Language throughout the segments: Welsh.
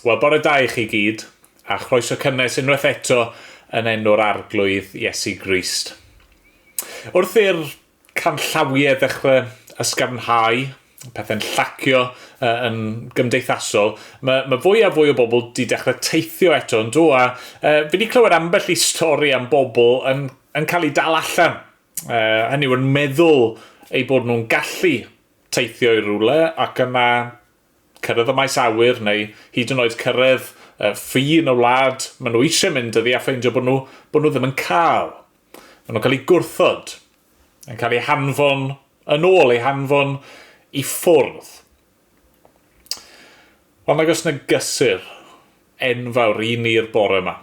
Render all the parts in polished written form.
Wel, bore da i chi gyd, a chroeso cynnes unwaith eto yn enw'r arglwydd Iesu Grist. Wrth i'r canllawiau ddechrau ysgafnhau, pethau'n llacio yn gymdeithasol, mae fwy a fwy o bobl wedi dechrau teithio eto yn do, a fi wedi clywed ambell i stori am bobl yn cael ei dal allan. Hynny yw yn meddwl ei bod nhw'n gallu teithio i rwle ac yna cyrraedd y maes awyr neu hyd yn oed cyrraedd ffin y wlad maen nhw eisiau mynd iddi a ffeindio bod nhw ddim yn cael. Maen nhw'n cael ei gwrthod, yn cael ei hanfon yn ôl, ei hanfon i ffwrdd. Ond nag oes na gysur enfawr i ni'r bore yma.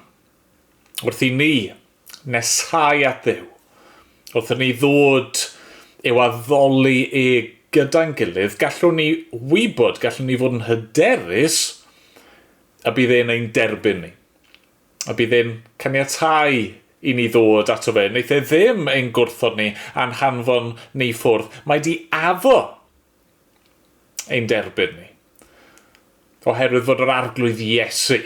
Wrth i ni nesau at Dduw, wrth i ni ddod i'w addoli gyda'n gilydd, gallwn ni wybod, gallwn ni fod yn hyderus a bydd e'n ein derbyn ni. A bydd e'n caniatáu i ni ddod ato fe. Wneith e ddim ein gwrthod ni a'n hanfon ni ffwrdd. Mae di addo ein derbyn ni. Oherwydd fod yr arglwydd Iesu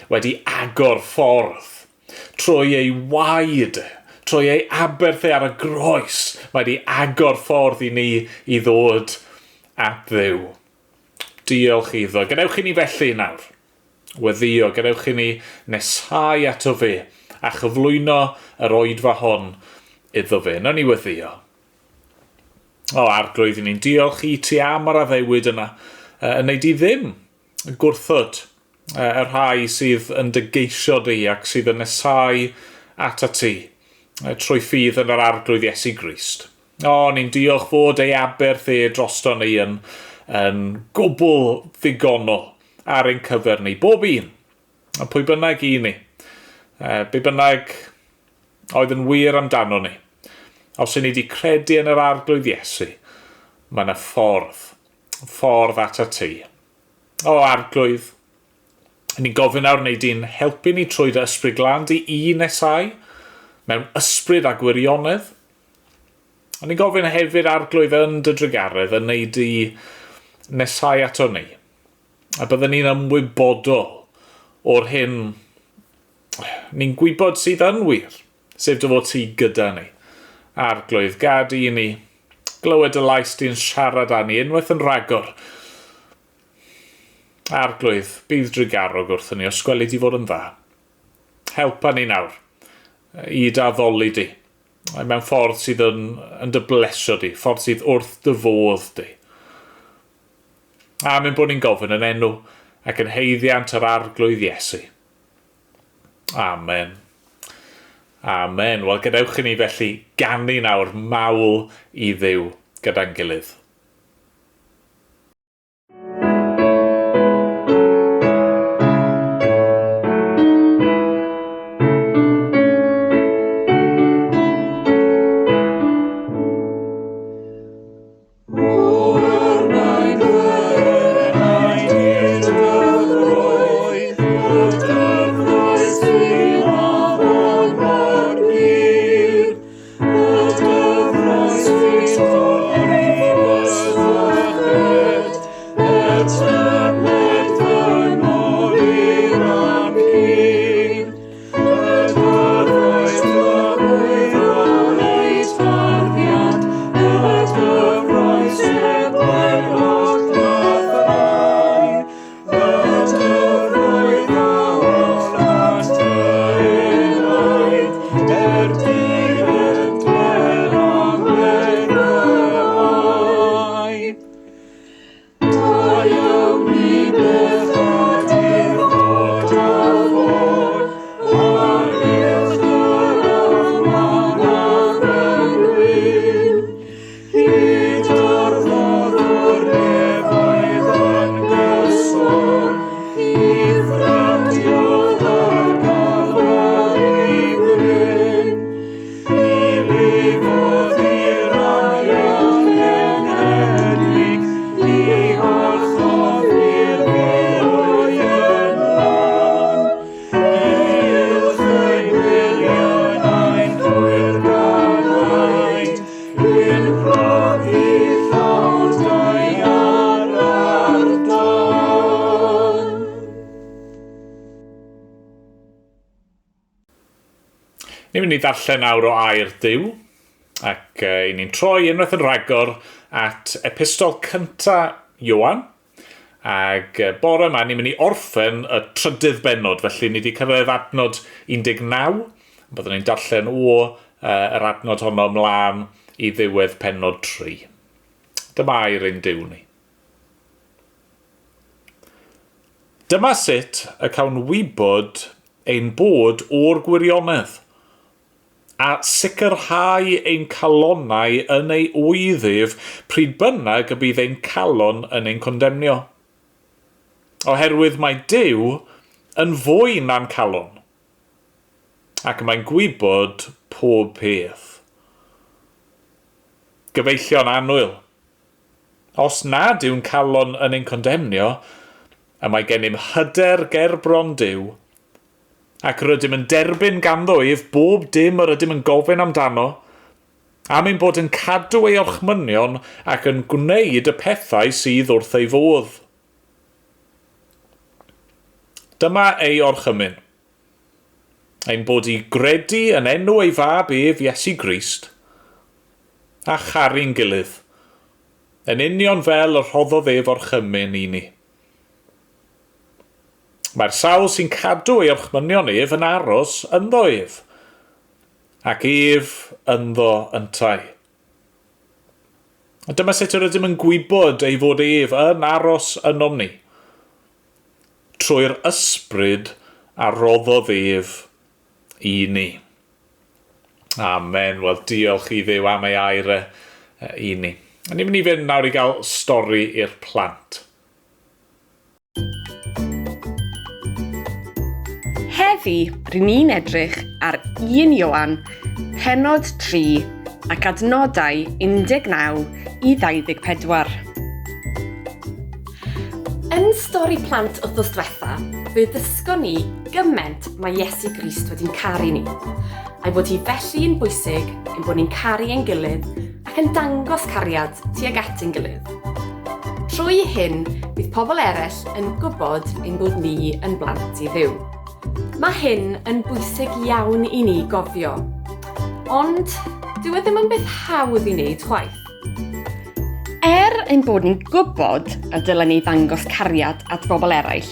wedi agor ffordd trwy ei waed, trwy ei aberthau ar y groes, mae wedi agor ffordd i ni i ddod at Dduw. Diolch iddo. Gadewch i ni felly nawr. Weddio, gadewch i ni nesau ato fe a chyflwyno yr oedfa hon iddo fe. Nawr ni weddio. O arglwydd i ni'n diolch i ti am yr addewid yna. Yn neud i ddim gwrthod y rhai sydd yn dygeisio di ac sydd yn nesau at ti trwy ffydd yn yr arglwydd Iesu Grist. Ni'n diolch fod ei aberth drosto ni yn gwbl ddigonol ar ein cyfer ni. Bob un, a pwy bynnag i ni, be bynnag oedd yn wir amdano ni. Os y'n ni wedi credu yn yr arglwydd Iesu, mae yna ffordd at ti. Arglwydd, ni'n gofyn nawr wneud i'n helpu ni trwy dy ysbryd glân di i nesau, mewn ysbryd a gwirionedd. A ni'n gofyn hefyd arglwydd yn dy drygaredd yn neud i nesau ato ni. A byddwn ni'n ymwybodol o'r hyn ni'n gwybod sydd yn wir, sef dy fod ti gyda ni. Arglwydd, gad i ni glywed y lais di'n siarad â ni unwaith yn rhagor. Arglwydd, bydd drygarog wrthyn ni os gweli di fod yn dda. Helpa ni nawr i daddoli di, mewn ffordd sydd yn dy blesio di, ffordd sydd wrth dy fodd di. Amen bod ni'n gofyn yn enw ac yn heiddiant yr arglwydd Iesu. Amen. Amen. Wel, gadewch i ni felly ganu nawr mawl i Dduw gyda'n gilydd. Glory Ni'n mynd i ddarllen nawr o air Duw, ac i ni'n troi unwaith yn rhagor at epistol cynta Ioan, ac bore yma ni'n mynd i orffen y trydydd bennod, felly ni wedi cyrraedd adnod 19, byddwn ni'n darllen o yr adnod honno ymlaen i ddiwedd pennod 3. Dyma air ein Duw ni. Dyma sut y cawn wybod ein bod o'r gwirionedd, a sicrhau ein calonnau yn ei oeddyf pryd bynnag y bydd ein calon yn ein condemnio. Oherwydd mae Duw yn fwy na'n calon, ac mae'n gwybod pob peth. Gyfeillion annwyl. Os nad yw'n calon yn ein condemnio, y mae gennym hyder ger bron Duw, ac rydym yn derbyn ganddo ef bob dim yr ydym yn gofyn amdano, am ein bod yn cadw ei orchmynion ac yn gwneud y pethau sydd wrth ei fodd. Dyma ei orchymyn. Ein bod i gredu yn enw ei fab ef Iesu Grist, a charu'n gilydd, yn union fel y rhoddodd ef orchymyn i ni. Mae'r sawl sy'n cadw ei orchmynion ef yn aros ynddo ef, ac ef ynddo yntai. A dyma sut yr ydym yn gwybod ei fod ef yn aros yno ni, trwy'r ysbryd a roddodd ef i ni. Amen. Wel, diolch i Dduw am ei air i ni. A ni'n mynd i fynd nawr i gael stori i'r plant. Heddi, rydyn ni'n edrych ar 1 Ioan, pennod 3 ac adnodau 19 i 24. Yn stori plant wrthos diwetha, fe ddysgon ni gymaint mae Iesu Grist wedi'n caru ni, a'i bod hi felly yn bwysig ein bod ni'n caru ein gilydd ac yn dangos cariad tuag at ein gilydd. Trwy hyn, bydd pobl eraill yn gwybod ein bod ni yn blant i Dduw. Mae hyn yn bwysig iawn i ni gofio, ond dyw e ddim yn beth hawdd i wneud chwaith. Ein bod ni'n gwybod a dylen ni ddangos cariad at bobl eraill,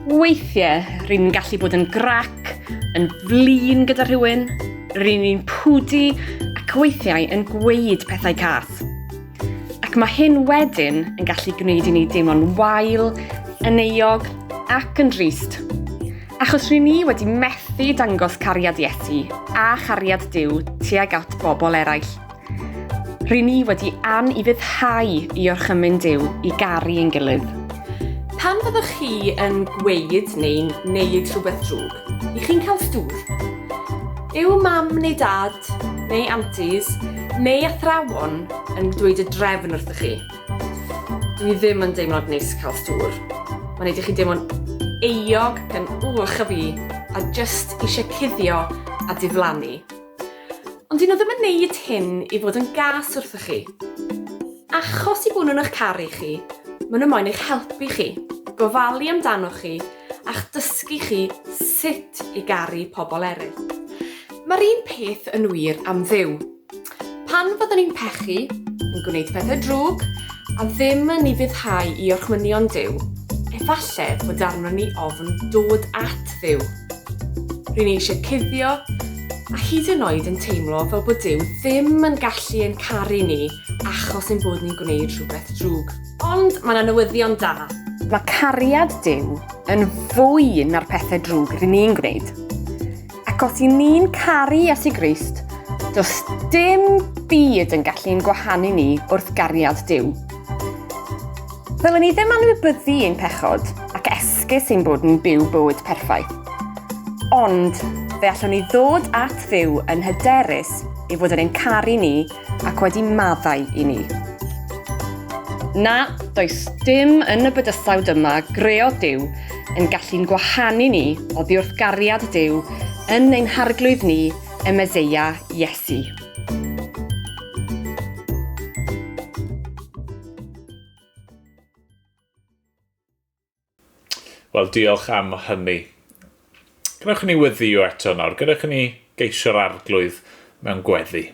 weithiau rydyn ni'n gallu bod yn grac, yn flin gyda rhywun, rydyn ni'n pwdi ac weithiau yn gweud pethau cas. Ac mae hyn wedyn yn gallu gwneud i ni deimlo'n wael, yn euog ac yn drist. Achos rydyn ni wedi methu dangos cariad Iesu a chariad Duw tuag at bobl eraill. Rydyn ni wedi anifuddhau i orchymyn Duw i garu ein gilydd. Pan fyddwch chi yn gweud neu'n neud rhywbeth drwg, i chi'n cael stŵr? Yw mam neu dad, neu aunties, neu athrawon yn dweud y drefn wrthych chi? Dwi ddim yn deimlo'n neis cael stŵr. Mae'n neud i chi deimlo'n euog ac yn wch a fi, a just eisiau cuddio a diflannu. Ond dyn nhw ddim yn neud hyn i fod yn gas wrthych chi. Achos i bod nhw'n eich caru chi, maen nhw moyn eich helpu chi, gofalu amdano chi, a'ch dysgu chi sut i garu pobl eraill. Mae'r un peth yn wir am Dduw. Pan fyddwn ni'n pechu, yn gwneud pethau drwg, a ddim yn nifuddhau i orchmynion Duw, efallai bod arno ni ofn dod at Dduw. Rydyn ni eisiau cuddio, a hyd yn oed yn teimlo fel bod Duw ddim yn gallu ein caru ni achos ein bod ni'n gwneud rhywbeth drwg. Ond mae 'na newyddion da. Mae cariad Duw yn fwy na'r pethau drwg rydyn ni'n gwneud. Ac os i ni'n caru Iesu Grist, does dim byd yn gallu'n gwahanu ni wrth gariad Duw. Ddylen ni ddim anwybyddu ein pechod ac esgus ein bod ni'n byw bywyd perffaith. Ond fe allwn ni ddod at Dduw yn hyderus i fod yn ein caru ni ac wedi maddau i ni. Na, does dim yn y bydysawd yma greo Duw yn gallu'n gwahanu ni oddi wrth gariad Duw yn ein harglwydd ni y Meseia Iesu. Wel, diolch am hynny. Gwnewch ni weddio eto nawr. Gwnewch ni geisio'r arglwydd mewn gweddi.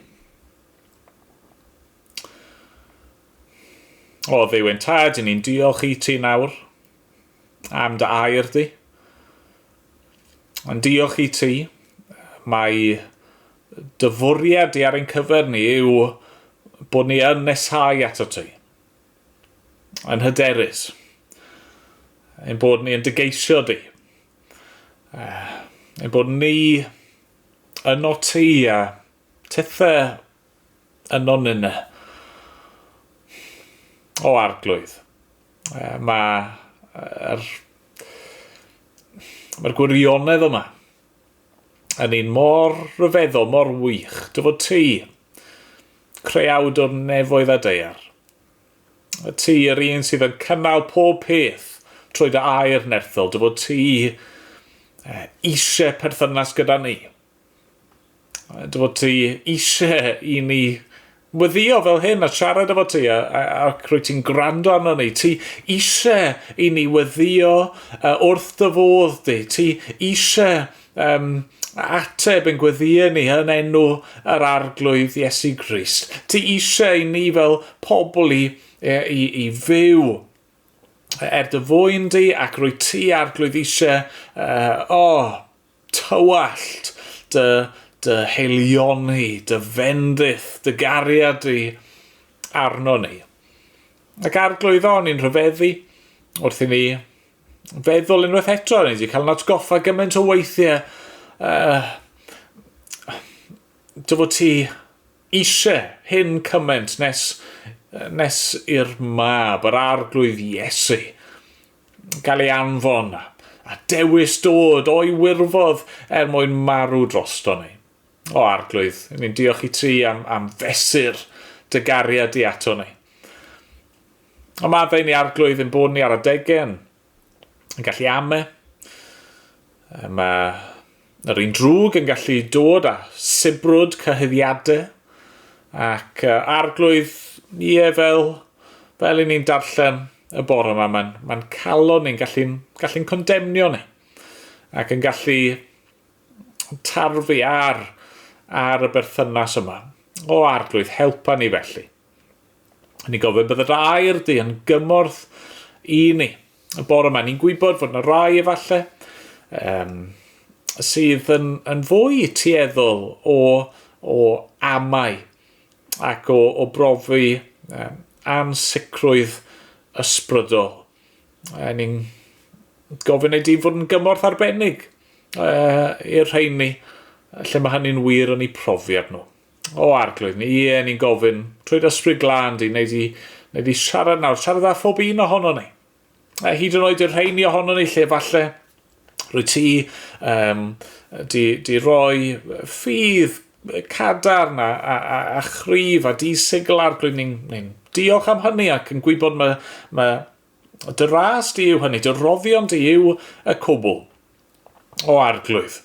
O Dduw ein tad, ni'n diolch i ti nawr am dy air di. Yn diolch i ti, mae dyfwriad i ar ein cyfer ni yw bod ni yn nesau ato ti. Yn hyderus. Ein bod ni yn dygeisio di. Ein bod ni yno ti a tithau yno nynna. O arglwydd. Mae'r gwirionedd yma yn un mor ryfeddol, mor wych. Dy fod ti, creawd o'r nefoedd a deiar. Ti yr un sydd yn cynnal pob peth trwy dy air nerthol. Dy fod ti eisiau perthynas gyda ni. Dy fod ti eisiau i ni weddio fel hyn a siarad efo ti a rwy ti'n gwrando arno ni. Ti eisiau i ni weddio wrth dy fodd di. Ti eisiau ateb yn gweddio ni yn enw yr arglwydd Iesu Grist. Ti eisiau i ni fel pobl i fyw dy fwyn di ac rwy ti arglwydd eisiau tywallt dy heilioni, dy fendith, dy gariad di arno ni. Ac arglwydd ni'n rhyfeddu wrth i ni feddwl unwaith eto. Ni wedi cael yn atgoffa gymaint o weithiau dy fod ti eisiau hyn cymaint nes i'r mab, yr arglwydd Iesu, gael ei anfon a dewis dod o'i wirfodd mwyn marw drosto ni. O arglwydd, ni'n diolch i ti am fesur dy gariad i ato ni. O maddau ni arglwydd yn bod ni ar adegau yn gallu ame. Mae yr un drwg yn gallu dod a sibrwd cyhyddiadau ac arglwydd fel i ni'n darllen y bore yma, mae'n calon ni'n gallu'n condemnio ni ac yn gallu tarfu ar y berthynas yma. O arglwydd, helpa ni felly. Ni'n gofyn bydd yr air di yn gymorth i ni. Y bore yma, ni'n gwybod fod yna rai efallai sydd yn fwy tueddol o amau ac o brofi ansicrwydd ysbrydol. Ni'n gofyn ei di fod yn gymorth arbennig i'r rheini lle mae hynny'n wir yn ei profiad nhw. O arglwydd, ni'n gofyn trwy'r ysbryd glân di, neu di siarad nawr, siarad â phob un ohono ni. Hyd yn oed i'r rheini ohono ni lle falle rwy ti di roi ffydd cadarn a chrif a disigl arglwydd. Ni'n diolch am hynny ac yn gwybod mae dy ras di yw hynny, dy roddion di yw y cwbl. O arglwydd.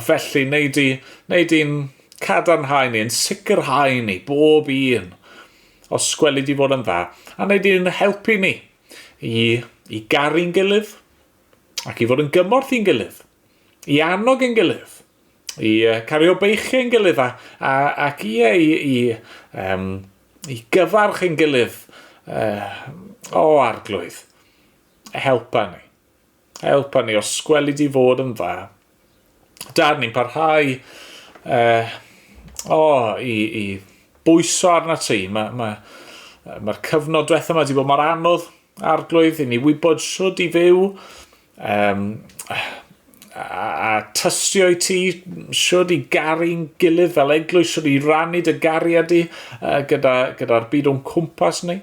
Felly, neud i'n cadarnhau ni, yn sicrhau ni, bob un, os gweli di fod yn dda, a neud i'n helpu ni i garu'n gilydd, ac i fod yn gymorth i'n gilydd, i annog i'n gilydd, i cario beichau'n gilydd, ac i gyfarch i'n gilydd. O arglwydd, helpa ni. Helpa ni os gweli di fod yn dda. Dad, ni'n parhau i bwyso arna ti. Mae'r cyfnod diwethaf yma wedi bod mor anodd arglwydd i ni wybod siwd i fyw a tystio i ti siwd i garu'n gilydd fel eglwys, siwd i rannu dy gariad i gyda'r byd o'n cwmpas ni.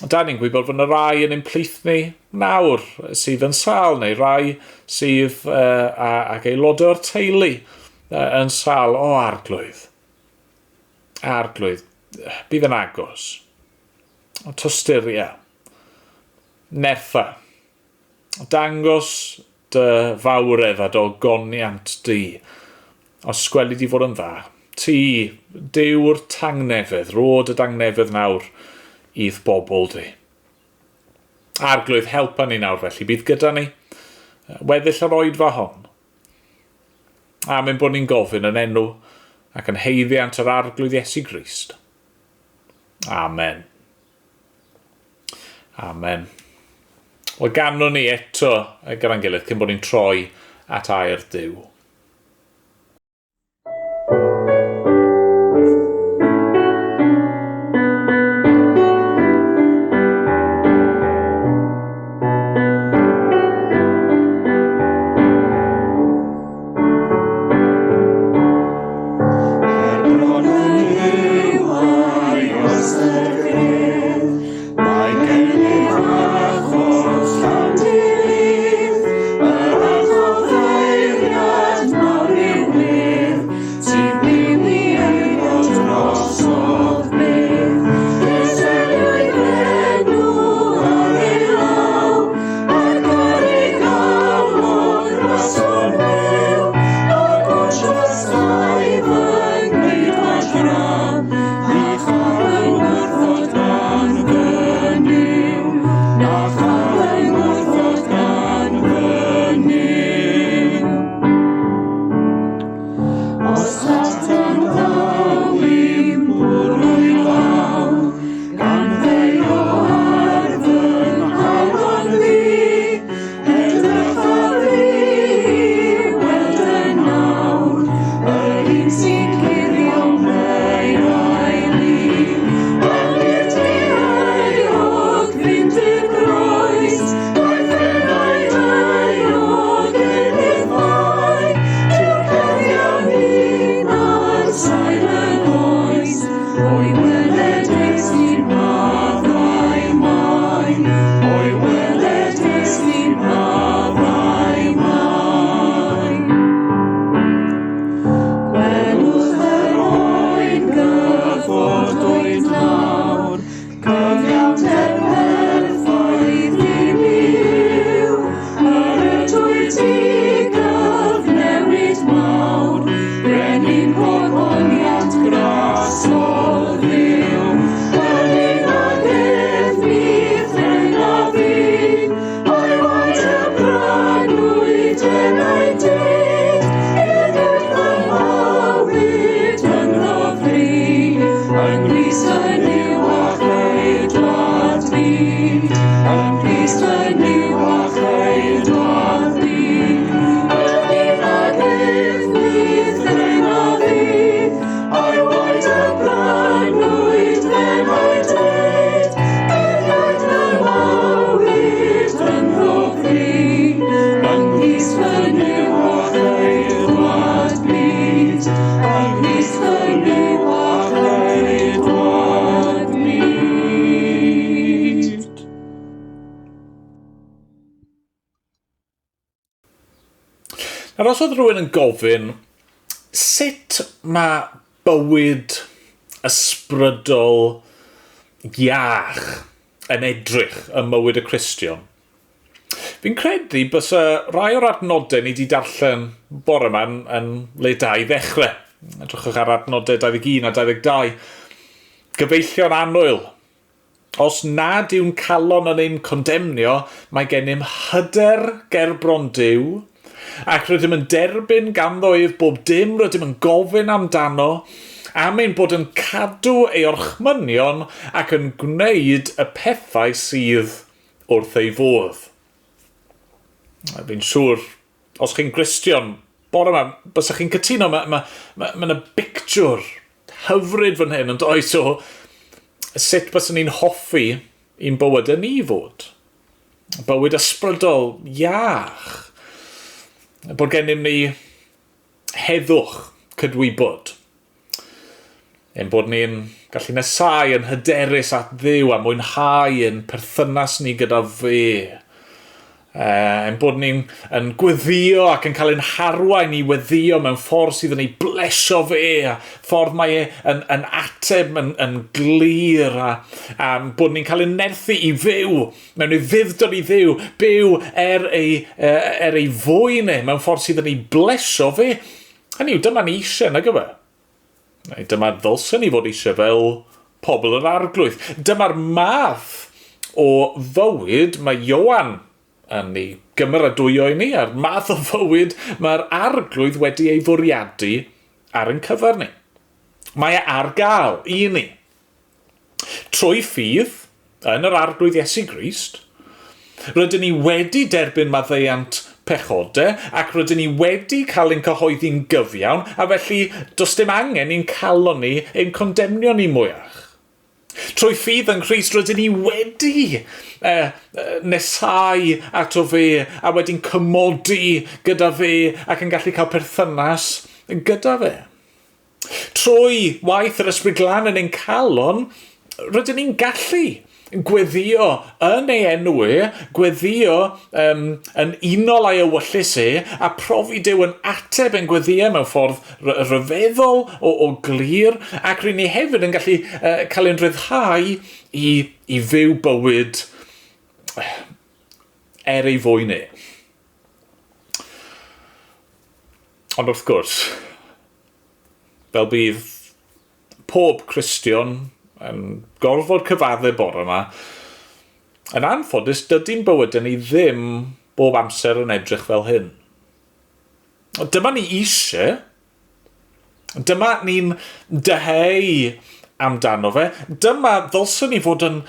Da ni'n gwybod fod yna rai yn ein plith ni nawr sydd yn sal, neu rai sydd ag aelodau o'r teulu yn sal. O arglwydd. Arglwydd, bydd yn agos. Tostyria. Nertha. Dangos dy fawredd a dy ogoniant di. Os sgweli di fod yn dda. Ti, dyw'r tangnefedd, rod y tangnefedd nawr i'r bobl di. Arglwydd, helpa ni nawr felly, bydd gyda ni weddill yr oedfa hon. A mae'n bod ni'n gofyn yn enw ac yn heiddiant yr arglwydd Iesu Grist. Amen. Amen. Wel ganon ni eto gyda'n gilydd cyn bod ni'n troi at air Duw. Nawr os oedd rhywun yn gofyn, sut mae bywyd ysbrydol iach yn edrych ym mywyd y Cristion? Fi'n credu bys rai o'r adnodau ni wedi darllen bore yma yn le 2 i ddechrau. Edrychwch ar adnodau 21 a 22. Gyfeillio'n annwyl. Os nad yw'n calon yn ein condemnio, mae gennym hyder ger bron Duw, ac rydym yn derbyn ganddoedd bob dim rydym yn gofyn amdano, am ein bod yn cadw ei orchmynion ac yn gwneud y pethau sydd wrth ei fodd. Fi'n siŵr, os chi'n Gristion, bore yma, bysach chi'n cytuno, mae yna pictiwr hyfryd fan hyn yn does o sut byswn ni'n hoffi i'n bywyd yn ni fod. Bywyd ysbrydol iach. Bod gennym ni heddwch cydwybod. Ein bod ni'n gallu nesau yn hyderus at Dduw a mwynhau yn perthynas ni gyda fe. Ein bod ni'n gweddio ac yn cael ein harwain i weddio mewn ffordd sydd yn ei blesio fe, a ffordd mae yn ateb yn glir, a bod ni'n cael ein nerthu i fyw mewn ei ddiddor i Dduw, byw ei fwy neu mewn ffordd sydd yn ei blesio fe. Hynny yw, dyma ni eisiau, nag yma. Dyma ddylsyn ni fod eisiau fel pobl yr arglwydd. Dyma'r math o fywyd mae Ioan yn ei gymeradwyo i ni a'r math o fywyd mae'r arglwydd wedi ei fwriadu ar ein cyfer ni. Mae e ar gael i ni. Trwy ffydd, yn yr arglwydd Iesu Grist, rydyn ni wedi derbyn maddeuant pechodau ac rydyn ni wedi cael ein cyhoeddi'n gyfiawn a felly does dim angen i'n calon ni ein condemnio ni mwyach. Trwy ffydd yn Christ rydyn ni wedi nesau ato fe a wedi'n cymodi gyda fe ac yn gallu cael perthynas gyda fe. Trwy waith yr Ysbryd Glân yn ein calon, rydyn ni'n gallu gweddio yn ei enw gweddio yn unol a'i ewyllus a profi Duw yn ateb yn gweddio mewn ffordd ryfeddol o glir ac rydyn ni hefyd yn gallu cael ein rhyddhau i fyw bywyd ei fwy ni. Ond wrth gwrs, fel bydd pob Cristion yn gorfod cyfaddu bore yma, yn anffodus dydy'n bywydau ni ddim bob amser yn edrych fel hyn. Dyma ni eisiau, dyma ni'n deheu amdano fe, dyma ddylswn ni fod yn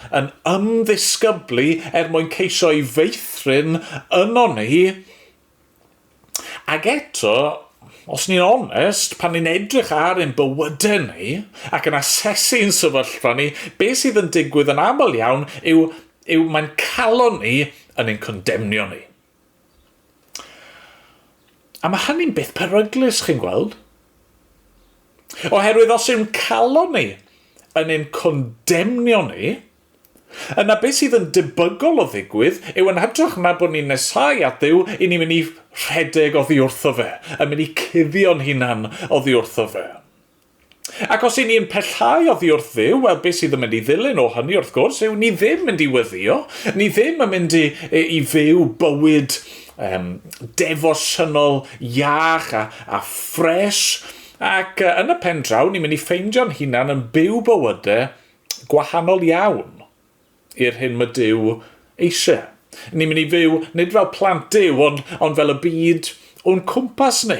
ymddisgyblu mwyn ceisio ei feithrin yno ni, ac eto, os ni'n onest, pan ni'n edrych ar ein bywydau ni ac yn asesu'n sefyllfa ni, beth sydd yn digwydd yn aml iawn yw mae'n calon ni yn ein condemnio ni. A mae hynny'n beth peryglus, chi'n gweld? Oherwydd os yw'n calon ni yn ein condemnio ni, yna beth sydd yn debygol o ddigwydd yw yn hytrach na bod ni'n nesau at Dduw i ni'n mynd i rhedeg oddi wrtho fe, yn mynd i cuddio'n hunan oddi wrtho fe. Ac os ni'n pellhau oddi wrth Dduw, wel beth sydd yn mynd i ddilyn o hynny wrth gwrs yw ni ddim mynd i weddio, ni ddim yn mynd i fyw bywyd defosiynol iach a ffres, ac yn y pen draw ni'n mynd i ffeindio'n hunan yn byw bywydau gwahanol iawn i'r hyn mae Duw eisiau. Ni'n mynd i fyw nid fel plant Duw, ond fel y byd o'n cwmpas ni.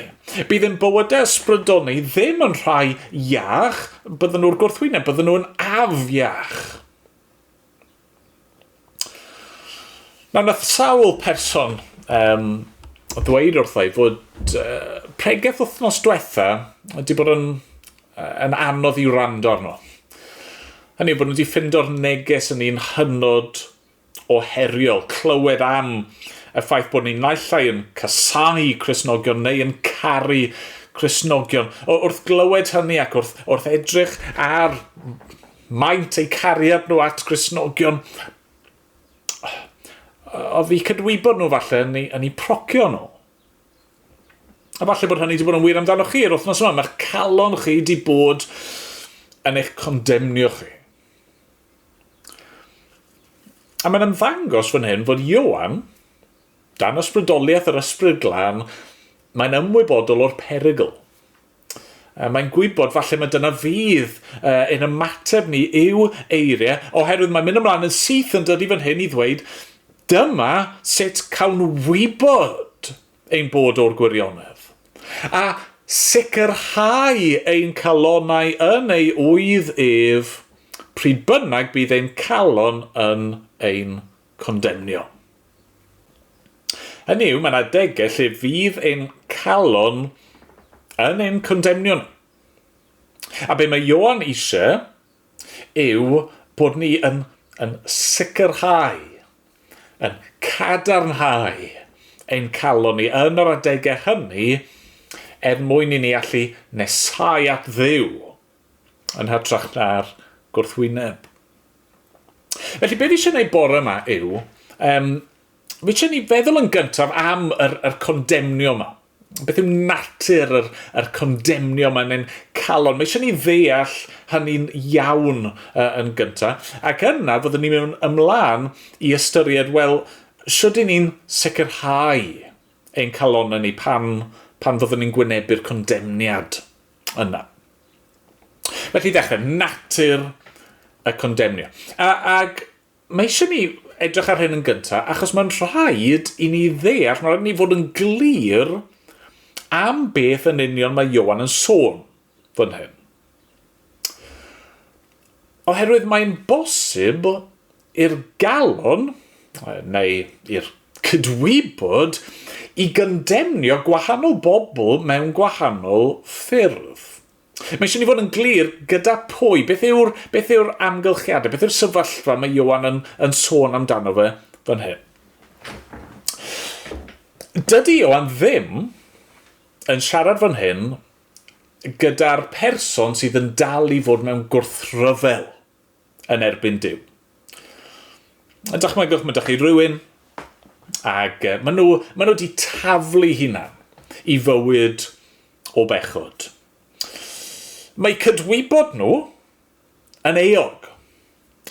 Bydd yn bywydau ysbrydol ni ddim yn rhai iach, bydden nhw'r gwrthwyneb, bydden nhw'n afiach. Nath sawl person ddweud wrthai fod pregeth wythnos diwetha wedi bod yn anodd i'w wrando arno. Hynny yw bod nhw wedi ffindio'r neges yn un hynod o heriol, clywed am y ffaith bod ni'n naill ai yn casáu Cristnogion neu yn caru Cristnogion. Wrth glywed hynny ac wrth edrych ar maint eu cariad nhw at Cristnogion, o fi cydwybod nhw falle yn eu procio nhw. A falle bod hynny wedi bod yn wir amdano chi yr wythnos yma. Mae'r calon chi wedi bod yn eich condemnio chi. A mae'n ymddangos fan hyn fod Ioan, dan ysbrydoliaeth yr Ysbryd Glân, mae'n ymwybodol o'r perygl. Mae'n gwybod falle mae dyna fydd ein ymateb ni yw eiriau, oherwydd mae'n mynd ymlaen yn syth yn dydi fan hyn i ddweud, dyma sut cawn wybod ein bod o'r gwirionedd. A sicrhau ein calonau yn ei wydd ef, pryd bynnag bydd ein calon yn ein condemnio. Hynny yw, mae'n adegau lle fydd ein calon yn ein condemnio ni. A be mae Ioan eisiau yw bod ni yn sicrhau, yn cadarnhau ein calon ni yn yr adegau hynny mwyn i ni allu nesau at Dduw yn hytrach na'r gwrthwyneb. Felly, beth eisiau gwneud bore yma yw, fi eisiau ni feddwl yn gyntaf am yr condemnio yma. Beth yw natur yr condemnio yma yn ein calon. Mae eisiau ni ddeall hynny'n iawn yn gyntaf. Ac yna, fyddwn ni'n mynd ymlaen i ystyried, wel, sydyn ni'n sicrhau ein calon ni pan fyddwn ni'n gwynebu'r condemniad yna. Felly ddechrau, natur y condemnio. Ac mae eisiau ni edrych ar hyn yn gyntaf, achos mae'n rhaid i ni ddeall, mae'n rhaid i ni fod yn glir am beth yn union mae Ioan yn sôn fan hyn. Oherwydd mae'n bosib i'r galon, neu i'r cydwybod, i gyndemnio gwahanol bobl mewn gwahanol ffyrdd. Mae eisiau ni fod yn glir gyda pwy, beth yw'r amgylchiadau, beth yw'r sefyllfa mae Ioan yn sôn amdano fe fan hyn. Dydy Ioan ddim yn siarad fan hyn gyda'r person sydd yn dal i fod mewn gwrthryfel yn erbyn Duw. Dychmygwch, mae dych chi rhywun ac maen nhw wedi taflu hunan i fywyd o bechod. Mae cydwybod nhw yn eog.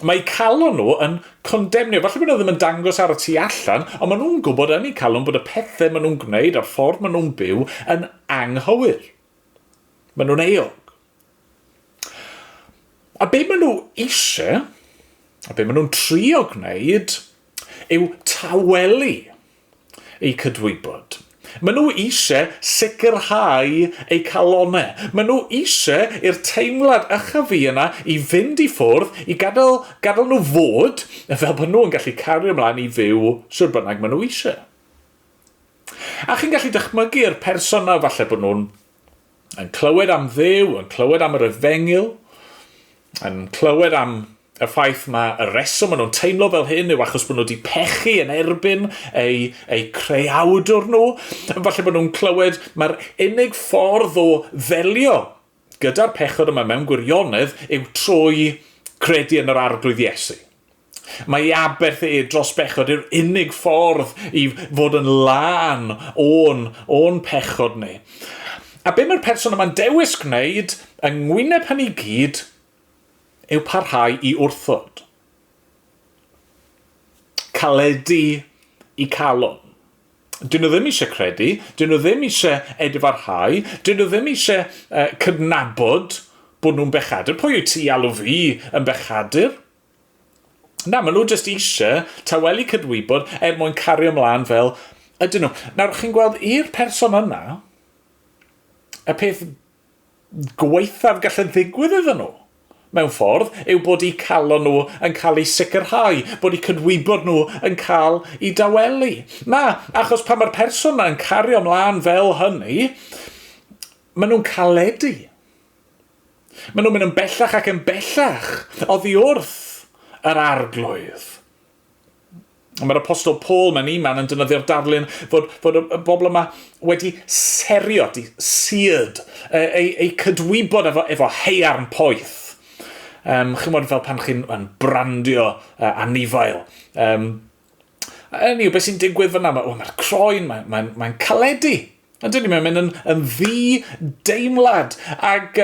Mae calon nhw yn condemnio. Falle bod nhw ddim yn dangos ar y tu allan, ond maen nhw'n gwybod yn eu calon bod y pethau maen nhw'n gwneud a'r ffordd maen nhw'n byw yn anghywir. Maen nhw'n eog. A be maen nhw eisiau, a be maen nhw'n trio gwneud, yw tawelu eu cydwybod. Maen nhw eisiau sicrhau eu calonau. Maen nhw eisiau i'r teimlad ychafu yna i fynd i ffwrdd, i gadael nhw fod, fel bod nhw'n gallu cario ymlaen i fyw sy'n bynnag maen nhw eisiau. A chi'n gallu dychmygu'r person na falle bod nhw'n clywed am Dduw, yn clywed am yr Efengil, yn clywed am y ffaith mae y reswm maen nhw'n teimlo fel hyn yw achos bod nhw wedi pechu yn erbyn eu creawdwr nhw. Falle bod nhw'n clywed mae'r unig ffordd o ddelio gyda'r pechod yma mewn gwirionedd yw trwy credu yn yr arglwydd Iesu. Mae aberth dros bechod yw'r unig ffordd i fod yn lan o'n pechod ni. A be mae'r person yma'n dewis gwneud yng ngwyneb hynny gyd yw parhau i wrthod. Caledu i calon. Dyn nhw ddim eisiau credu, dyn nhw ddim eisiau edfarhau, dyn nhw ddim eisiau cydnabod bod nhw'n bechadur. Pwy yw ti alw fi yn bechadur? Na, maen nhw jyst eisiau tawelu cydwybod mwyn cario ymlaen fel ydyn nhw. Nawr, chi'n gweld i'r person yna, y peth gweithaf gallu ddigwydd iddyn nhw mewn ffordd yw bod eu calon nhw yn cael eu sicrhau, bod eu cydwybod nhw yn cael eu dawelu. Na, achos pan mae'r person yna yn cario ymlaen fel hynny, maen nhw'n caledu. Maen nhw'n mynd yn bellach ac yn bellach oddi wrth yr arglwydd. Mae'r apostol Paul mewn man yn dynyddio'r darlun fod y bobl yma wedi serio, seared, eu cydwybod efo haearn poeth. Chi'n gwybod fel pan chi'n brandio anifail. Beth sy'n digwydd fyna? Mae'r croen, mae'n caledu. Ydyn ni'n mynd yn ddi-deimlad. Ac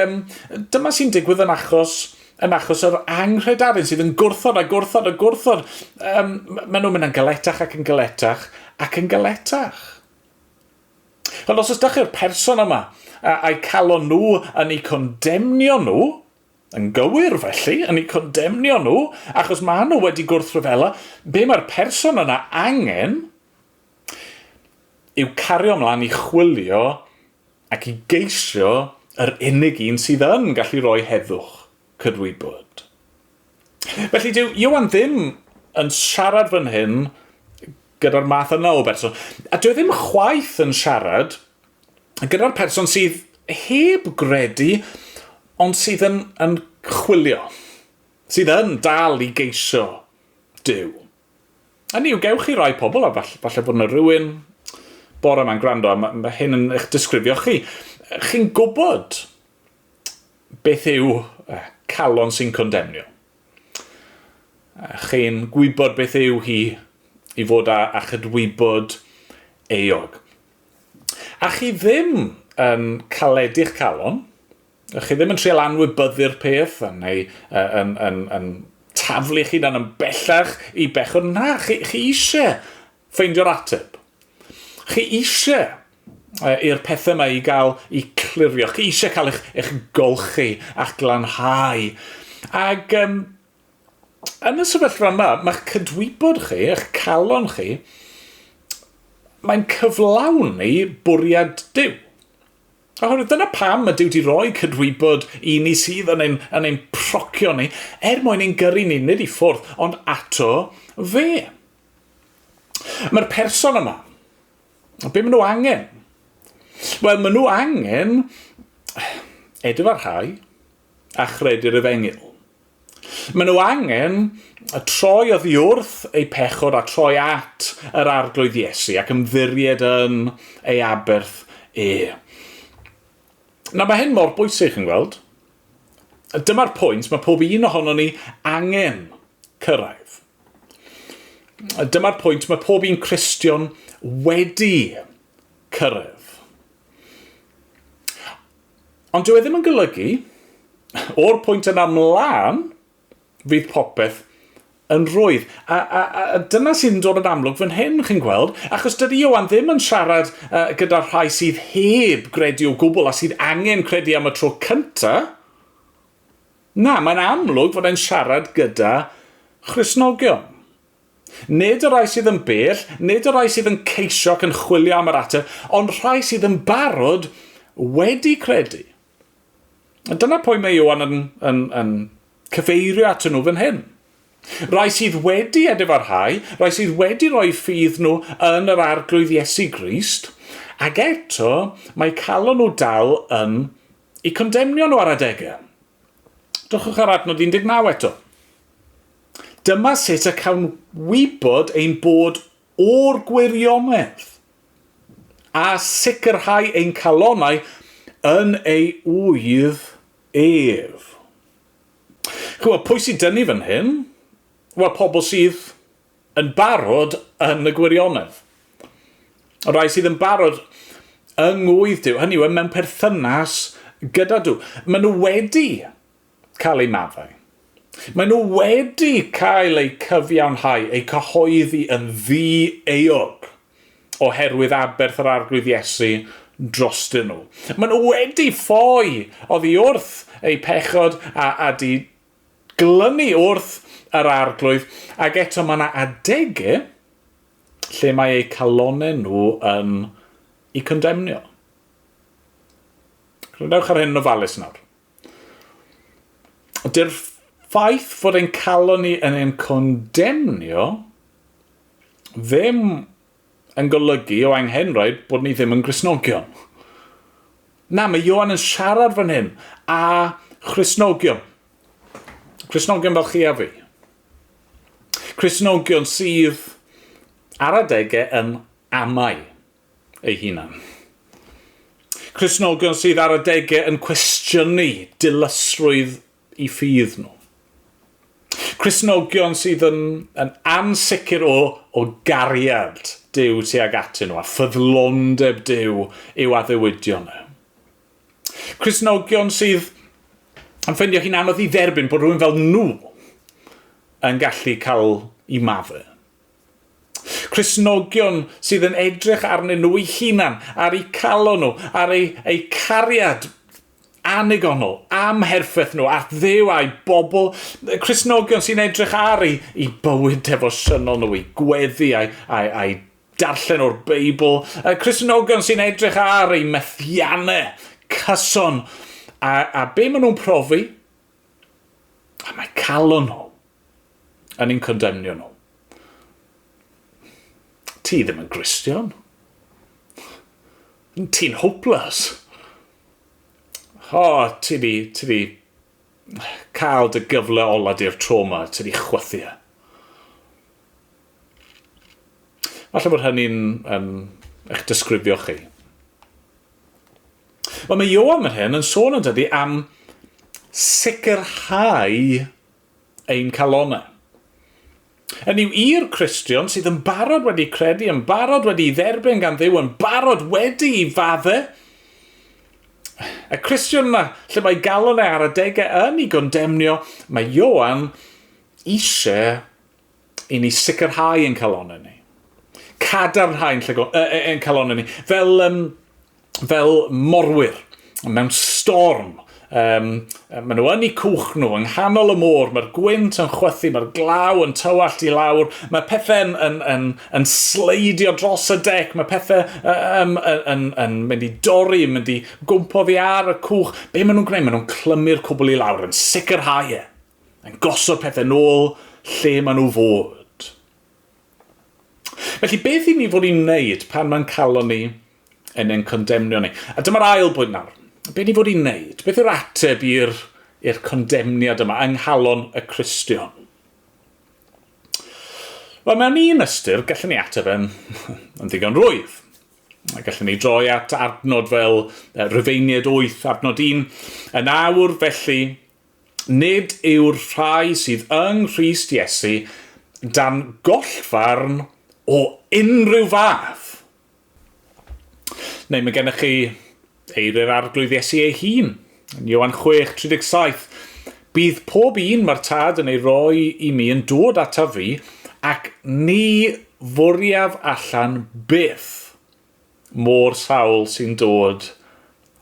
dyma sy'n digwydd yn achos yr anghredarin sydd yn gwrthod a gwrthod a gwrthod. Maen nhw'n mynd yn galetach ac yn galetach ac yn galetach. Ond os ydych chi'r person yma a'i calon nhw yn eu condemnio nhw, yn gywir felly, yn eu condemnio nhw, achos maen nhw wedi gwrthryfela, be mae'r person yna angen yw cario ymlaen i chwilio ac i geisio yr unig un sydd yn gallu rhoi heddwch cydwybod. Felly dyw Ioan ddim yn siarad fan hyn gyda'r math yna o berson. A dyw ddim chwaith yn siarad gyda'r person sydd heb gredu ond sydd yn chwilio, sydd yn dal i geisio Duw. A ni yw gewch chi rai pobl, a falle bod yna rhywun bore yma'n gwrando, mae hyn yn eich disgrifio chi. Chi'n gwybod beth yw calon sy'n condemnio. Chi'n gwybod beth yw hi i fod â chydwybod eog. A chi ddim yn caledu'ch calon, chi ddim yn trial anwybyddu'r peth neu yn taflu chi dan yn bellach i bechod. Na, chi eisiau ffeindio'r ateb. Chi eisiau i'r pethau yma i gael i clirio. Chi eisiau cael eich golchi a'ch glanhau. Ac Yn y sefyllfa yma, mae'ch cydwybod chi, eich calon chi, mae'n cyflawni bwriad Duw. Oherwydd dyna pam y Duw di roi cydwybod i ni sydd yn ein procio ni, mwyn ein gyrru ni nid i ffwrdd, ond ato fe. Mae'r person yma, be maen nhw angen? Wel, maen nhw angen edfarhau a chredu'r Efengil. Maen nhw angen troi oddi wrth eu pechod a troi at yr arglwydd Iesu ac ymddiried yn ei aberth Na, mae hyn mor bwysig yn gweld. Dyma'r pwynt mae pob un ohono ni angen cyrraedd. Dyma'r pwynt mae pob un Cristion wedi cyrraedd. Ond dyw e ddim yn golygu, o'r pwynt yna ymlaen, fydd popeth yn rwydd. A dyna sy'n dod yn amlwg fan hyn, chi'n gweld, achos dydy Ioan ddim yn siarad gyda rhai sydd heb gredu o gwbl a sydd angen credu am y tro cynta. Na, mae'n amlwg fod e'n siarad gyda Christnogion. Nid y rai sydd yn bell, nid y rai sydd yn ceisio ac yn chwilio am yr ateb, ond rhai sydd yn barod wedi credu. A dyna pwy mae Ioan yn cyfeirio at nhw fan hyn. Rai sydd wedi edfarhau, rai sydd wedi rhoi ffydd nhw yn yr arglwydd Iesu Grist, ac eto mae calon nhw dal yn eu condemnio nhw ar adegau. Dwchwch ar adnod 19 eto. Dyma sut y cawn wybod ein bod o'r gwirionedd a sicrhau ein calonau yn ei wydd ef. Chwa, pwy sydd dynnu fan hyn? Wel, pobl sydd yn barod yn y gwirionedd. O rai sydd yn barod yng ngwydd Duw, hynny yw mewn perthynas gyda Duw. Maen nhw wedi cael eu maddau. Maen nhw wedi cael eu cyfiawnhau, eu cyhoeddi yn ddi-eog oherwydd aberth yr arglwydd Iesu drostyn nhw. Maen nhw wedi ffoi oddi wrth eu pechod a di glynu wrth yr arglwydd, ac eto mae yna adegau lle mae eu calonau nhw yn eu condemnio. Rydwch ar hyn yn ofalus nawr. Dy'r ffaith fod ein calon ni yn ein condemnio ddim yn golygu o anghenraid bod ni ddim yn Gristnogion. Na, mae Ioan yn siarad fan hyn a Gristnogion. Gristnogion fel chi a fi. Gristnogion sydd ar adegau yn amau eu hunan. Gristnogion sydd ar adegau yn cwestiynu dilysrwydd i ffydd nhw. Gristnogion sydd yn ansicr o gariad Duw tuag atyn nhw a ffyddlondeb Duw i'w addewidion nhw. Gristnogion sydd yn ffeindio chi'n anodd i dderbyn bod rhywun fel nhw yn gallu cael i maddu. Gristnogion sydd yn edrych arnyn nhw eu hunan, ar eu calon nhw, ar eu cariad anigonol, am herffeth nhw, at Dduw a'i bobl. Gristnogion sy'n edrych ar eu bywyd defosiynol nhw, eu gweddi, a'i darllen o'r Beibl. Gristnogion sy'n edrych ar eu methiannau, cyson, a be maen nhw'n profi? A mae calon nhw yn ein condemnio nhw. Ti ddim yn Gristion. Ti'n hopeless. Ti di cael dy gyfle ola di'r trauma, ti di chwythu. Falle bod hynny'n eich disgrifio chi. Wel, mae Ioan hyn yn sôn yn dydi am sicrhau ein calonau. Yn yw i'r Cristion sydd yn barod wedi credu, yn barod wedi dderbyn gan Dduw, yn barod wedi i faddau. Y Cristion yna, lle mae galon ar adegau yn ei gondemnio, mae Ioan eisiau i ni sicrhau ein calonau ni. Cadarnhau ein calonau ni. Fel morwyr mewn storm Maen nhw yn eu cwch nhw, yng nghanol y môr, mae'r gwynt yn chwythu, mae'r glaw yn tywallt i lawr, mae pethau yn sleidio dros y dec, mae pethau yn mynd i dorri, yn mynd i gwmpo fi ar y cwch. Be maen nhw'n gwneud? Maen nhw'n clymu'r cwbl i lawr, yn sicrhau yn gosod pethau nôl lle maen nhw fod. Felly, beth i ni fod i'n wneud pan mae'n calon ni yn ein condemnio ni? A dyma'r ail bwynt nawr. Be ni fod i'n wneud? Beth yw'r ateb i'r condemniad yma yng nghalon y Cristion? Wel, mewn un ystyr, gallwn ni ateb yn ddigon rwydd. Gallwn ni droi at adnod fel Rhufeiniaid 8, adnod 1. Yn awr felly, nid yw'r rhai sydd yng Nghrist Iesu dan gollfarn o unrhyw fath. Neu mae gennych chi eiriau'r arglwydd Iesu ei hun. Yn Ioan 6:37, bydd pob un mae'r tad yn ei roi i mi yn dod ata fi, ac ni fwriaf allan byth môr sawl sy'n dod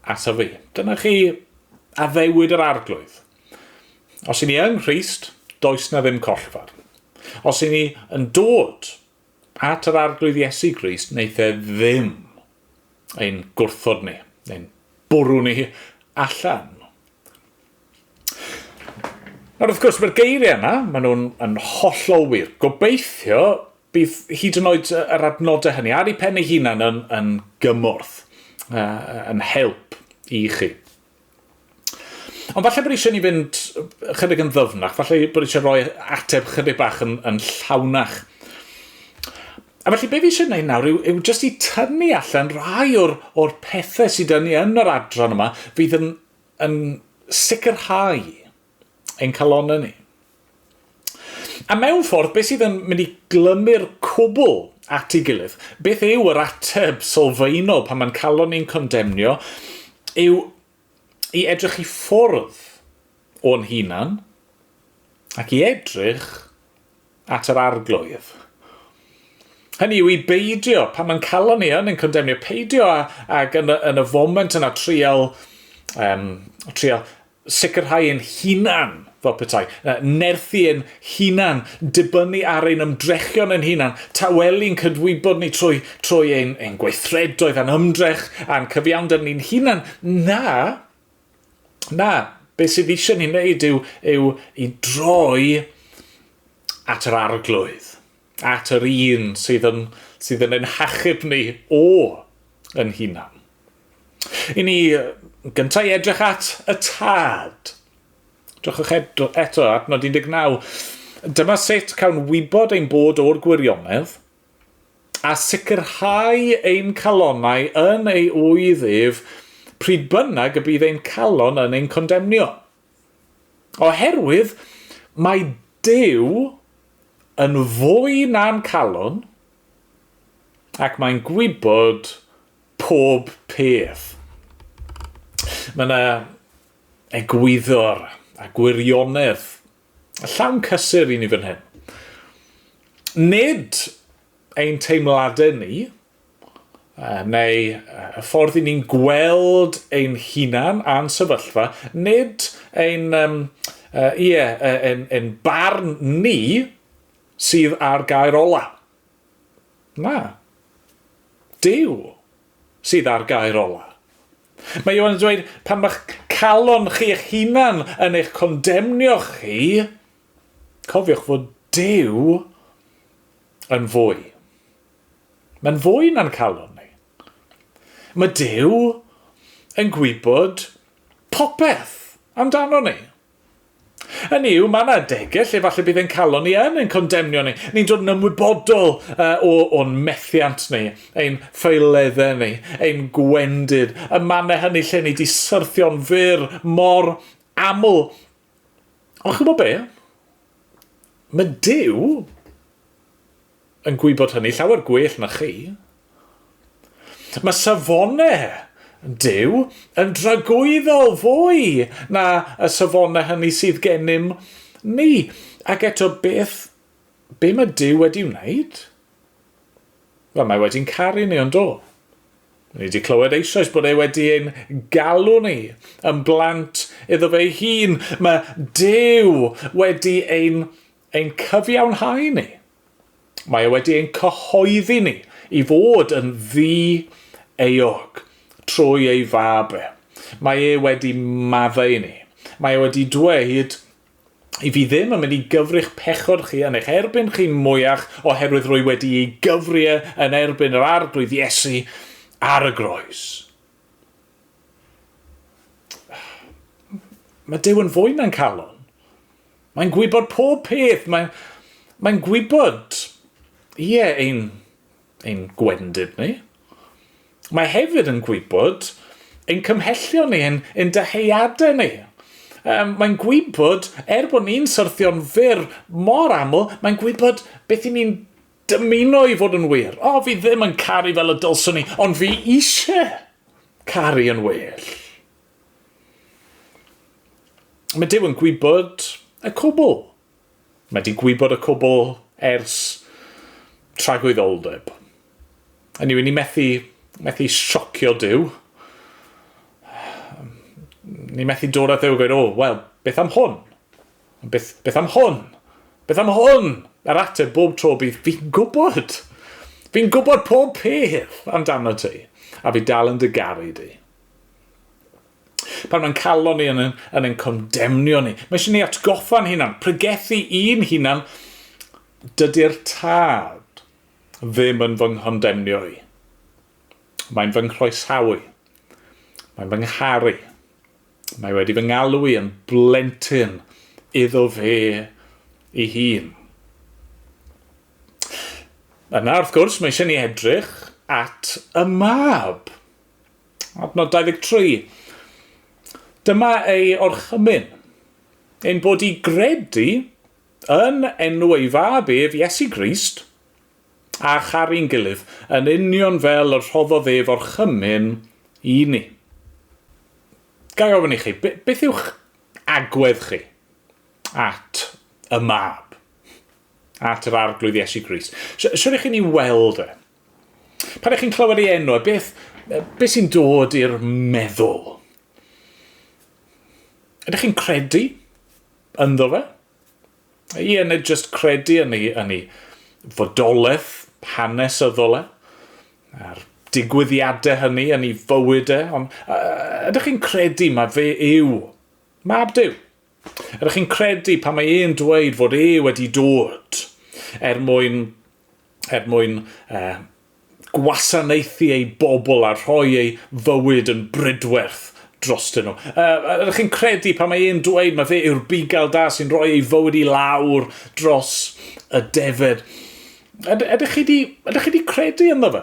ata fi. Dyna chi addewid yr arglwydd. Os i ni yng Nghrist, does na ddim collfarn. Os i ni yn dod at yr arglwydd Iesu Grist, wneith e ddim ein gwrthod ni, neu'n bwrw ni allan. Nawr, wrth gwrs, mae'r geiriau yna, maen nhw'n hollol wir. Gobeithio bydd hyd yn oed yr adnodau hynny ar ei pen ei hunan yn gymorth, yn help i chi. Ond falle bod eisiau ni fynd chydig yn ddyfnach, falle bod eisiau rhoi ateb chydig bach yn llawnach. A felly, be fi eisiau gwneud nawr yw jyst i tynnu allan rai o'r pethau sydd yn yr adran yma fydd yn sicrhau ein calonau ni. A mewn ffordd, beth sydd yn mynd i glymu'r cwbl at ei gilydd, beth yw yr ateb sylfaenol pan mae'n calon ni'n condemnio, yw i edrych i ffwrdd o'n hunan ac i edrych at yr arglwydd. Hynny yw i beidio, pan mae'n calon ni yn condemnio, peidio ac yn y foment yna trial sicrhau ein hunan, fel petai, nerthu ein hunan, dibynnu ar ein ymdrechion ein hunan, tawelu'n cydwybod ni trwy ein gweithredoedd a'n ymdrech a'n cyfiawnder ni'n hunan. Na, beth sydd eisiau ni'n wneud yw i droi at yr arglwydd, at yr un sydd yn ein hachub ni yn hunan. I ni gyntaf edrych at y tad. Drachwch eto adnod 19. Dyma sut cawn wybod ein bod o'r gwirionedd a sicrhau ein calonau yn ei wydd ef pryd bynnag y bydd ein calon yn ein condemnio. Oherwydd mae Duw yn fwy na'n calon ac mae'n gwybod pob peth. Mae yna egwyddor a gwirionedd llawn cysur i ni fan hyn. Nid ein teimladau ni, neu y ffordd i ni'n gweld ein hunan a'n sefyllfa, nid ein barn ni sydd ar gair ola. Na. Duw sydd ar gair ola. Mae Ioan yn dweud, pan mae'ch calon chi eich hunan yn eich condemnio chi, cofiwch fod Duw yn fwy. Mae'n fwy na'n calon ni. Mae Duw yn gwybod popeth amdano ni. Hynny yw, mae yna adegau lle falle bydd ein calon ni yn condemnio ni. Ni'n dod yn ymwybodol o'n methiant ni, ein ffeileddau ni, ein gwendid, y mannau hynny lle ni di syrthio'n fyr mor aml. Ond chi'n bod be? Mae Duw yn gwybod hynny llawer gwell na chi. Mae safonau Duw yn dragwyddol fwy na y safonau hynny sydd gennym ni. Ac eto be mae Duw wedi wneud? Wel, mae wedi'n caru ni ond do. Ni wedi clywed eisoes bod wedi ein galw ni yn blant iddo fe hun. Mae Duw wedi ein cyfiawnhau ni. Mae wedi ein cyhoeddi ni i fod yn ddi-eog trwy ei fab e. Mae wedi maddau ni. Mae wedi dweud i fi ddim yn mynd i gyfrich pechod chi yn eich erbyn chi mwyach oherwydd rwy wedi ei gyfriau yn erbyn yr arglwydd Iesu ar y groes. Mae Duw yn fwy na'n calon. Mae'n gwybod pob peth. Mae'n gwybod, ein gwendid ni. Mae hefyd yn gwybod ein cymhellion ni, ein deheuadau ni. Mae'n gwybod, bod ni'n syrthio'n fyr mor aml, mae'n gwybod beth i ni'n dymuno i fod yn wir. Fi ddim yn caru fel y dylswn ni, ond fi eisiau caru yn well. Mae Duw yn gwybod y cwbl. Mae wedi gwybod y cwbl ers tragwyddoldeb. Hynny yw, ni methu siocio Duw. Ni methu dod at Dduw a gweud, beth am hwn? Beth am hwn? Beth am hwn? Yr ateb bob tro bydd, fi'n gwybod. Fi'n gwybod pob peth amdano ti. A fi dal yn dy garu di. Pan mae'n calon ni yn ein condemnio ni, mae eisiau ni atgoffa'n hunan, pregethu un hunan, dydy'r tad ddim yn fy nghondemnio i. Mae'n fy nghroesawu. Mae'n fy ngharu. Mae wedi fy ngalw i yn blentyn iddo fe ei hun. Yna, wrth gwrs, mae eisiau ni edrych at y mab. Adnod 23. Dyma ei orchymyn. Ein bod i gredu yn enw ei fab ef Iesu Grist a charu'n gilydd yn union fel yr rhoddodd ef orchymyn i ni. Gai ofyn i chi, beth yw'ch agwedd chi at y mab, at yr arglwydd Iesu Grist? Siwr eich chi ni weld e? Pan eich chi'n clywed ei enw, beth sy'n dod i'r meddwl? Ydych chi'n credu ynddo fe? Nid jyst credu yn ei fodolaeth hanesyddol e, a'r digwyddiadau hynny yn ei fywydau, ond ydych chi'n credu mae fe yw mab Duw? Ydych chi'n credu pan mae e'n dweud fod wedi dod mwyn gwasanaethu ei bobl a rhoi ei fywyd yn brydwerth drostyn nhw? Ydych chi'n credu pan mae e'n dweud mae fe yw'r bugail da sy'n rhoi ei fywyd i lawr dros y defed? Ydych chi di credu ynddo fe?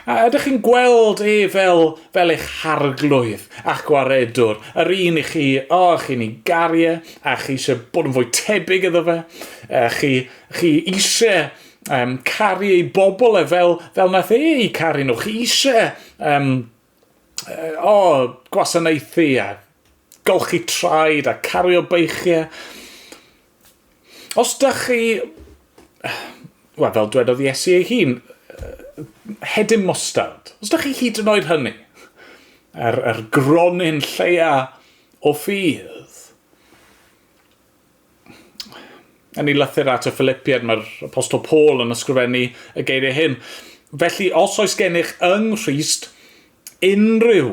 A ydych chi'n gweld fel eich harglwydd a'ch gwaredwr, yr un i chi, chi'n ei gariau, a chi eisiau bod yn fwy tebyg iddo fe, chi eisiau caru ei bobl fel nath ei caru nhw, chi eisiau gwasanaethu a golchi traed a cario beichiau. Os dych chi, fel dwedodd Iesu ei hun, hedyn mostard. Os ydych chi hyd yn oed hynny? Yr gronyn lleia o ffydd. Yn ei lythyr at y Philippiad, mae'r Apostol Paul yn ysgrifennu y geiriau hyn. Felly, os oes gennych yng Nghrist unrhyw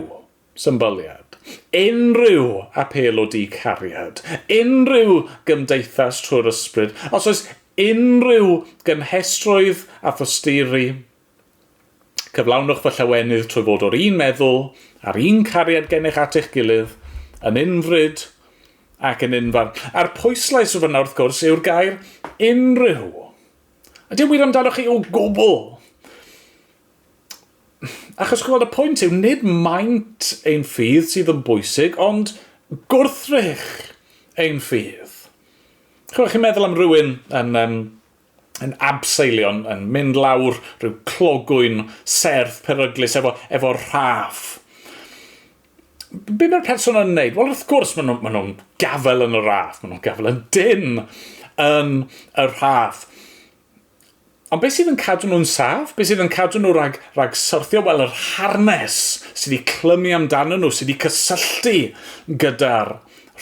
symbyliad, unrhyw apel o di-cariad, unrhyw gymdeithas trwy'r ysbryd, os oes unrhyw gynhestrwydd a thosturi, cyflawnwch fy llawenydd trwy fod o'r un meddwl a'r un cariad gennych at eich gilydd, yn unfryd ac yn unfarn. A'r pwyslais o fyna wrth gwrs yw'r gair unrhyw. Ydy'n wir amdano chi o gwbl? Achos gweld y pwynt yw nid maint ein ffydd sydd yn bwysig, ond gwrthrych ein ffydd. Chi'n meddwl am rhywun yn abseilion, yn mynd lawr rhyw clogwyn serth peryglis efo rhaff. Be mae'r person yn wneud? Wel, wrth gwrs, maen nhw'n gafel yn y rhaff, maen nhw'n gafel yn dyn yn y rhaff. Ond beth sydd yn cadw nhw'n saf? Beth sydd yn cadw nhw rhag syrthio? Wel, yr harnes sydd wedi clymu amdano nhw, sydd wedi cysylltu gyda'r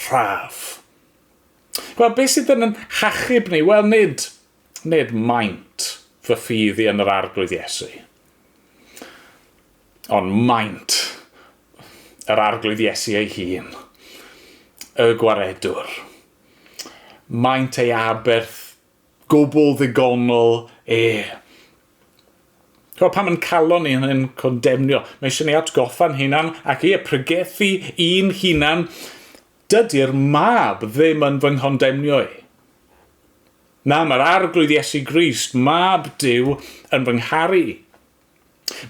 rhaf. Wel, beth sydd yn hachub ni? Wel, nid maint fy ffydd i yn yr arglwydd Iesu. Ond maint yr arglwydd Iesu ei hun. Y gwaredwr. Maint ei aberth gwbl ddigonol pan mae'n calon ni yn condemnio, mae eisiau ni atgoffa'n hunan ac pregethu un hunan, dydy'r mab ddim yn fy nghondemnio Na, mae'r arglwydd Iesu Grist, mab Duw, yn fy ngharu.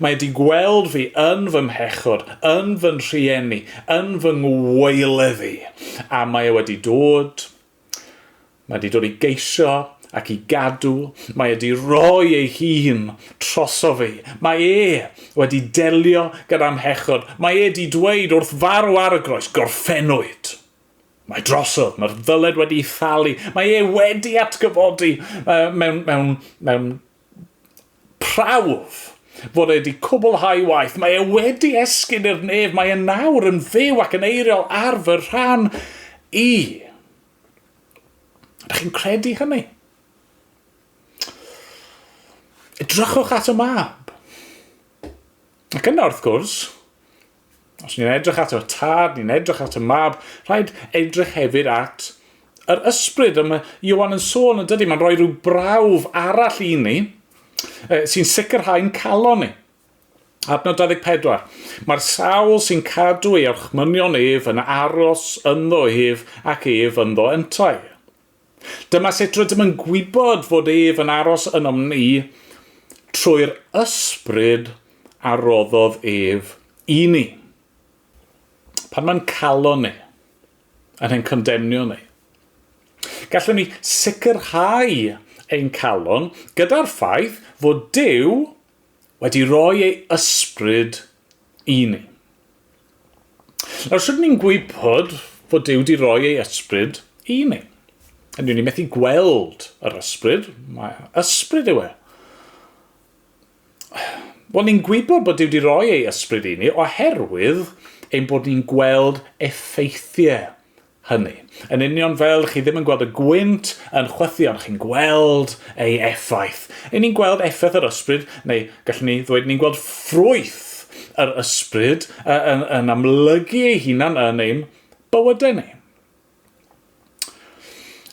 Mae wedi gweld fi yn fy mhechod, yn fy rhieni, yn fy ngweileddu. A mae wedi dod i geisio ac i gadw. Mae wedi rhoi ei hun troso fi. Mae wedi delio gyda'r mhechod. Mae wedi dweud wrth farw ar y groes, gorffennwyd. Mae drosodd, mae'r ddyled wedi thalu. Mae wedi atgyfodi mewn prawf fod wedi cwblhau waith. Mae wedi esgyn i'r nef. Mae nawr yn fyw ac yn eiriol ar fy rhan i. Ydych chi'n credu hynny? Edrychwch at y mab. Ac yna wrth gwrs, os ni'n edrych at y tad, ni'n edrych at y mab, rhaid edrych hefyd at yr ysbryd. Ioan yn sôn yn dydy, mae'n rhoi rhyw brawf arall i ni, sy'n sicrhau'n calon ni. Adnod 24. Mae'r sawl sy'n cadw ei orchmynion yn aros ynddo ac ynddo yntau. Dyma sut rydym yn gwybod fod yn aros yno ni trwy'r ysbryd a roddodd i ni. Pan mae'n calon ni, yn ein condemnio ni. Gallwn ni sicrhau ein calon gyda'r ffaith fod Duw wedi rhoi ei ysbryd i ni. Nawr, sydd ni'n gwybod fod Duw wedi rhoi ei ysbryd i ni? Ydyn ni methu gweld yr ysbryd. Mae ysbryd yw Wel, ni'n gwybod bod Duw wedi rhoi ei ysbryd i ni oherwydd ein bod ni'n gweld effeithiau hynny. Yn union fel chi ddim yn gweld y gwynt yn chwythu, ond chi'n gweld ei effaith. Ni'n gweld effaith yr ysbryd, neu gallwn ni ddweud ni'n gweld ffrwyth yr ysbryd yn amlygu ei hunan yn ein bywydau ni.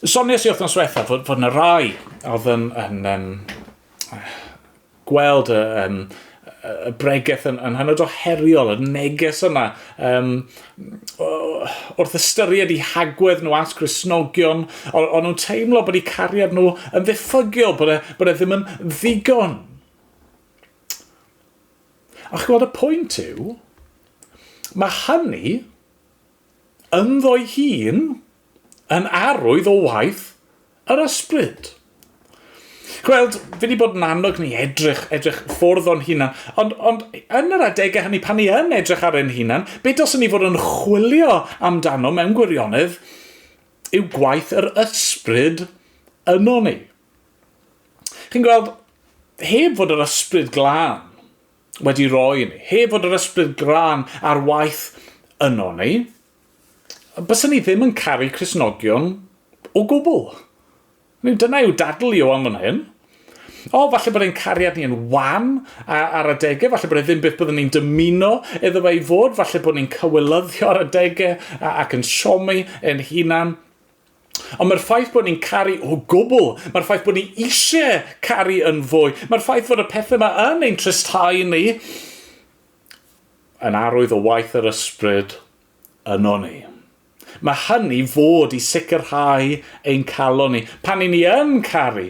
Soniais i wythnos diwetha fod yna rai oedd yn gweld y bregaeth yn hynod o heriol, y neges yna, wrth ystyried i hagwedd nhw at Gristnogion, ond nhw'n teimlo bod eu cariad nhw yn ddiffygiol, bod ddim yn ddigon. A chi'n gweld y pwynt yw, mae hynny ynddo'i hun yn arwydd o waith yr ysbryd. Gweld, fi wedi bod yn annog ni edrych ffwrdd o'n hunan, ond yn yr adegau hynny, pan ni yn edrych ar ein hunan, beth os ni fod yn chwilio amdano mewn gwirionedd yw gwaith yr ysbryd yno ni. Chi'n gweld, heb fod yr ysbryd glân wedi roi ni, heb fod yr ysbryd glân ar waith yno ni, byswn ni ddim yn caru Cristnogion o gwbl. Dyna yw dadl i o'n fan hyn. Falle bod ein cariad ni yn wan ar adegau, falle bod ddim beth byddwn ni'n dymuno iddo fe i fod, falle bod ni'n cywilyddio ar adegau ac yn siomi yn hunan. Ond mae'r ffaith bod ni'n caru o gwbl, mae'r ffaith bod ni eisiau caru yn fwy, mae'r ffaith fod y pethau yma yn ein trysthau ni, yn arwydd o waith yr ysbryd yno ni. Mae hynny fod i sicrhau ein calon ni. Pan ni yn caru,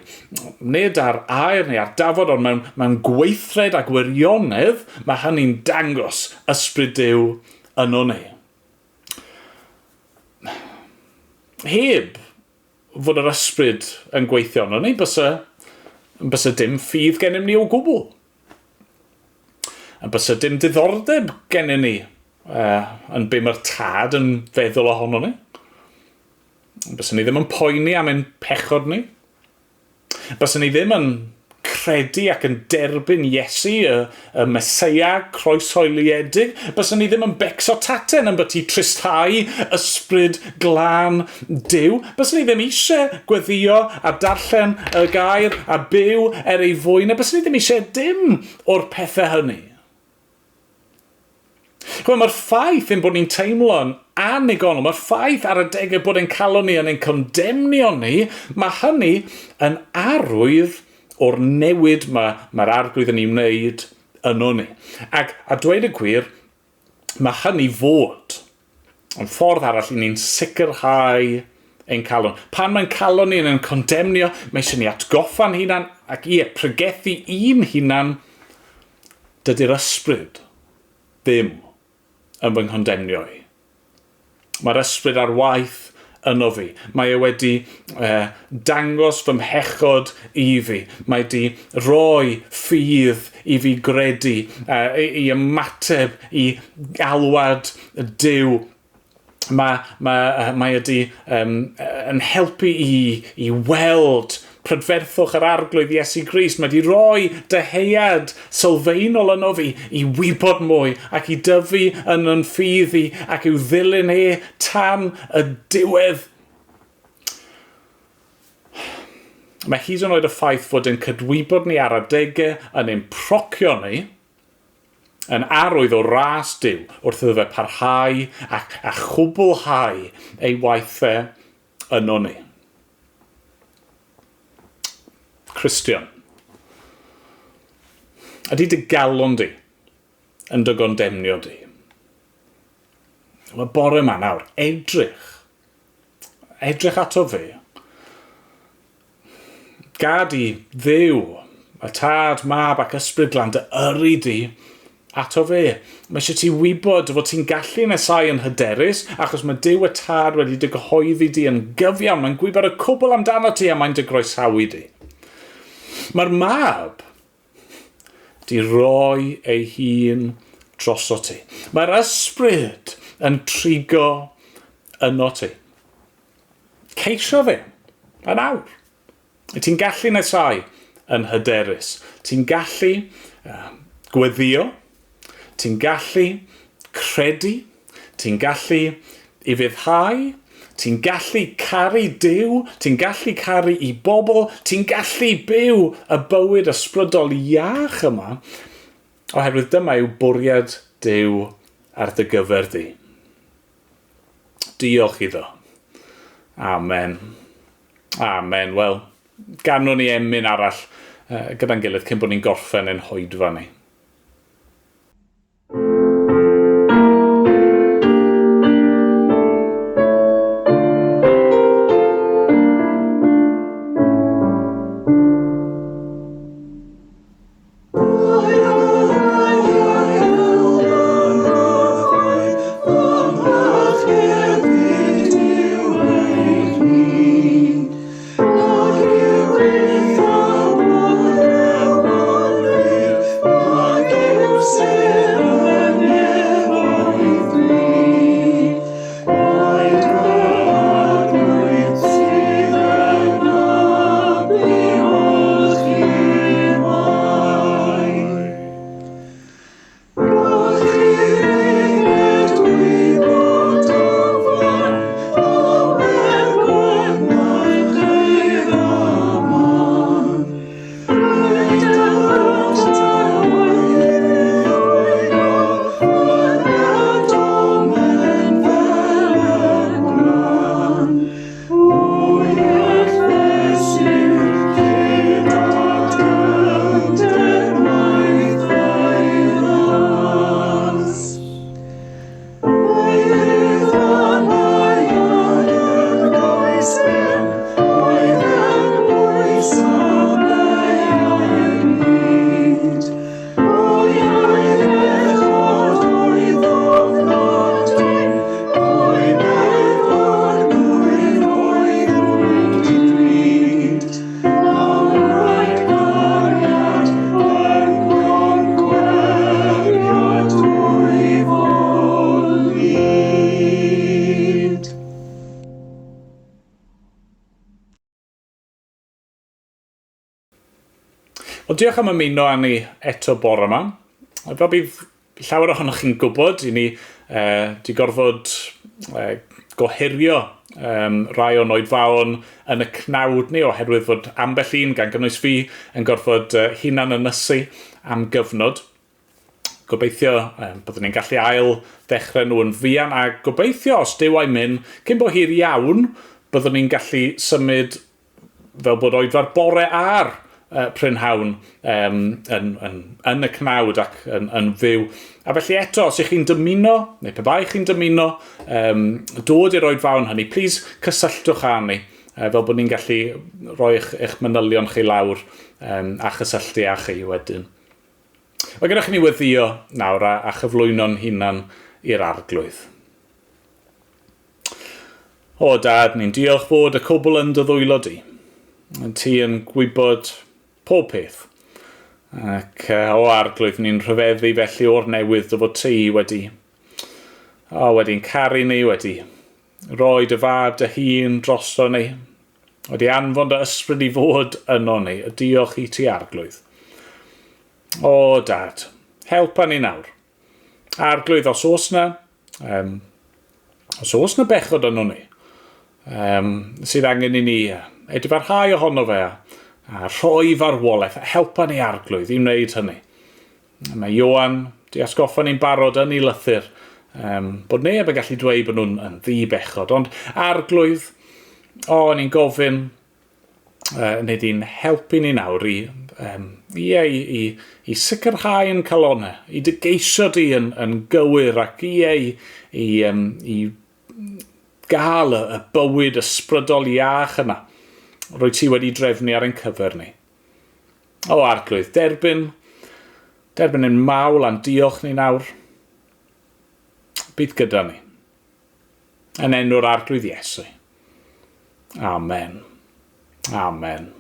nid ar air neu ar dafod, ond mewn gweithred a gwirionedd, mae hynny'n dangos ysbryd Duw yno ni. Heb fod yr ysbryd yn gweithio yno ni, bysa dim ffydd gennym ni o gwbl. Bysa dim diddordeb gennym ni yn be mae'r tad yn feddwl ohono ni. Bysa ni ddim yn poeni am ein pechod ni. Bysa ni ddim yn credu ac yn derbyn Iesu, y Meseia croeshoeliedig, byswn ni ddim yn becso taten yn byti tristau ysbryd glân Duw. Byswn ni ddim eisiau gweddio a darllen y gair a byw ei fwyn, a byswn ni ddim eisiau dim o'r pethau hynny. Mae'r ffaith yn bod ni'n teimlo'n annigonol, mae'r ffaith ar y degau bod e'n calon ni yn ein condemnio ni, mae hynny yn arwydd o'r newid mae'r arglwydd yn ei wneud yno ni. A dweud y gwir, mae hynny fod yn ffordd arall i ni'n sicrhau ein calon. Pan mae'n calon ni yn ein condemnio, mae eisiau ni atgoffa'n hunan ac pregethu un hunan, dydy'r ysbryd ddim yn fy nghondemnio i. Mae'r ysbryd ar waith yno fi. Mae e wedi dangos fy mhechod i fi. Mae wedi rhoi ffydd i fi gredu, i ymateb, i alwad Duw. Mae wedi yn helpu i weld prydferthwch yr arglwydd Iesu Grist. Mae wedi rhoi deheuad sylfaenol yno fi i wybod mwy ac i dyfu yn yn ffydd i ac i'w ddilyn tan y diwedd. Mae hyd yn oed y ffaith fod yn cydwybod ni ar adegau yn ein procio ni yn arwydd o ras Duw wrth iddo fe parhau a chwblhau ei waithau yno ni. Cristion, ydy dy galon di yn dy gondemnio di? Mae bore yma nawr, edrych ato fe. Gad i Dduw, y tad, mab ac ysbryd glân dy yrru di ato fe. Mae eisiau ti wybod fod ti'n gallu nesau yn hyderus, achos mae Duw y tad wedi dy gyhoeddi di yn gyfiawn. Mae'n gwybod y cwbl amdano ti a mae'n dy groesawu di. Mae'r mab di roi ei hun droso ti. Mae'r ysbryd yn trigo yno ti. Ceisio fe, yn awr. Ti'n gallu nesau yn hyderus. Ti'n gallu gweddio. Ti'n gallu credu. Ti'n gallu i fyddhau. Ti'n gallu caru Duw, ti'n gallu caru i bobl, ti'n gallu byw y bywyd ysbrydol iach yma, oherwydd dyma yw bwriad Duw ar dy gyfer di. Diolch iddo. Amen. Amen. Wel, ganwn ni emyn arall gyda'n gilydd cyn bod ni'n gorffen yn hoedfa ni. Wel, diolch am ymuno â ni eto bore yma. Fel bydd llawer ohonoch chi'n gwybod, i ni di gorfod gohirio rai o'n oedfaon yn y cnawd ni oherwydd fod ambell un gan gynnwys fi yn gorfod hunan ynysu am gyfnod. Gobeithio byddwn ni'n gallu ail ddechrau nhw yn fuan, a gobeithio os dyw a'i mynd cyn bo hir iawn, byddwn ni'n gallu symud fel bod oedfa'r bore ar prynhawn yn y cnawd ac yn fyw. A felly eto, os ych chi'n dymuno, neu pe bai chi'n dymuno, dod i'r oedfawn hynny, plis cysylltwch â ni, fel bod ni'n gallu rhoi eich manylion chi lawr a chysylltu â chi wedyn. Mae gennych ni weddio nawr a chyflwyno'n hunan i'r arglwydd. O dad, ni'n diolch fod y cwbl yn dy ddwylo di. Ti yn gwybod pob peth. Ac o arglwydd ni'n rhyfeddu felly o'r newydd dy fod ti wedi'n caru ni, wedi roi dy fab dy hun drosto ni, wedi anfon dy ysbryd i fod yno ni, y diolch i ti arglwydd. O dad, helpa ni nawr. Arglwydd os oes na bechod yno ni, sydd angen i ni edfarhau ohono fe a rhoi farwolaeth, helpa ni arglwydd i wneud hynny. Mae Ioan di asgoffa ni'n barod yn ei lythyr, bod neb yn gallu dweud bod nhw'n ddi-bechod, ond arglwydd, ni'n gofyn, neu di'n helpu ni nawr i sicrhau yn calonau, i dy geisio di yn gywir ac i gael y bywyd ysbrydol iach yna. Rwy ti wedi drefnu ar ein cyfer ni. O arglwydd, derbyn yn mawl a'n diolch ni nawr. Bydd gyda ni. Yn enw'r arglwydd Iesu. Amen. Amen.